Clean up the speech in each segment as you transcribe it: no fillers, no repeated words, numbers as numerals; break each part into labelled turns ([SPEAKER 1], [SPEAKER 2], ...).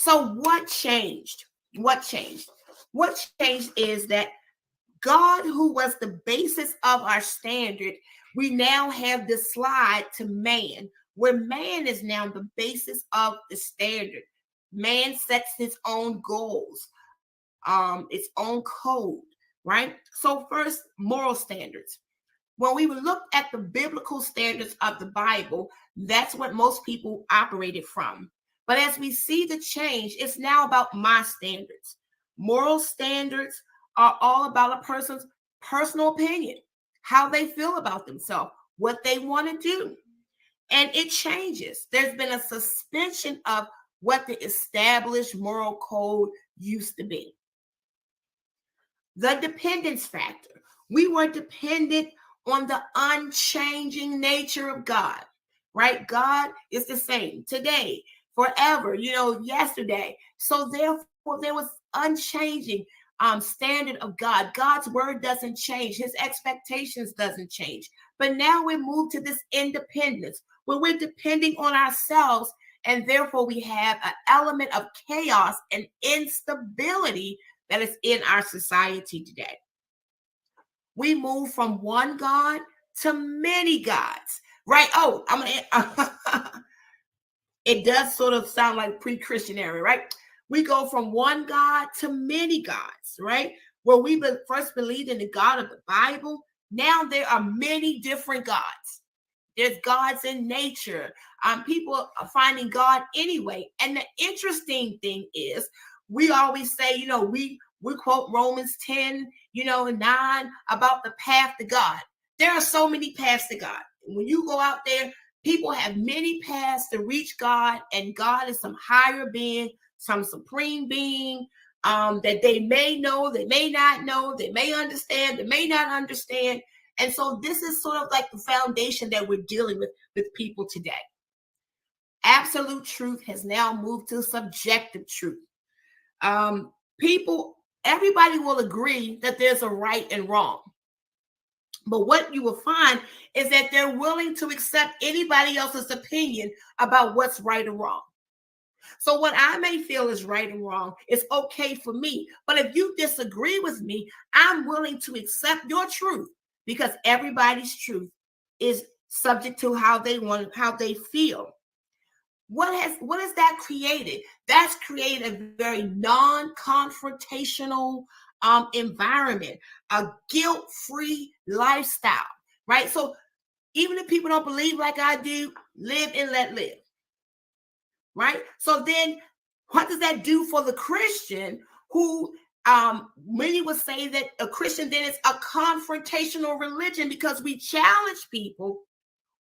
[SPEAKER 1] So what changed? What changed? What changed is that God, who was the basis of our standard, we now have this slide to man, where man is now the basis of the standard. Man sets his own goals, its own code, right? So first, moral standards. When we look at the biblical standards of the Bible, that's what most people operated from. But as we see the change, it's now about my standards. Moral standards are all about a person's personal opinion, how they feel about themselves, what they want to do. And it changes. There's been a suspension of what the established moral code used to be. The dependence factor. We were dependent on the unchanging nature of God, right? God is the same today, forever, yesterday. So therefore, there was unchanging standard of God. God's word doesn't change. His expectations doesn't change. But now we move to this independence where we're depending on ourselves, and therefore we have an element of chaos and instability that is in our society today. We move from one God to many gods, right? Oh, it does sort of sound like pre-Christianary, right? We go from one God to many gods, right? Where we first believed in the God of the Bible, now there are many different gods. There's gods in nature. People are finding God anyway. And the interesting thing is, we always say, we quote Romans 10, 9 about the path to God. There are so many paths to God. When you go out there, people have many paths to reach God, and God is some higher being, some supreme being that they may know, they may not know, they may understand, they may not understand. And so this is sort of like the foundation that we're dealing with people today. Absolute truth has now moved to subjective truth. Everybody will agree that there's a right and wrong. But what you will find is that they're willing to accept anybody else's opinion about what's right or wrong. So what I may feel is right and wrong is okay for me. But if you disagree with me, I'm willing to accept your truth, because everybody's truth is subject to how they feel. What has that created? That's created a very non-confrontational environment, a guilt-free lifestyle, right? So even if people don't believe like I do, live and let live, right? So then what does that do for the Christian who many would say that a Christian then is a confrontational religion, because we challenge people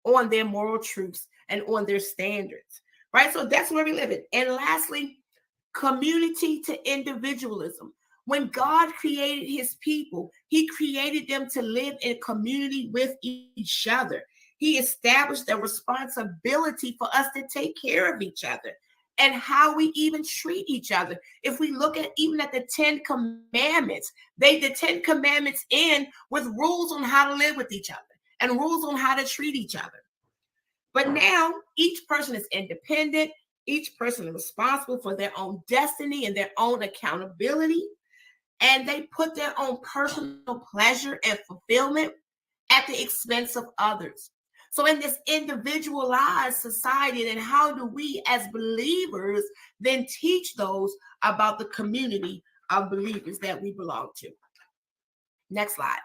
[SPEAKER 1] on their moral truths and on their standards, right? So that's where we live in. And lastly, community to individualism. When God created his people, he created them to live in community with each other. He established a responsibility for us to take care of each other and how we even treat each other. If we look at even at the 10 Commandments, the 10 Commandments end with rules on how to live with each other and rules on how to treat each other. But now each person is independent. Each person is responsible for their own destiny and their own accountability. And they put their own personal pleasure and fulfillment at the expense of others. So in this individualized society, then how do we as believers then teach those about the community of believers that we belong to? Next slide.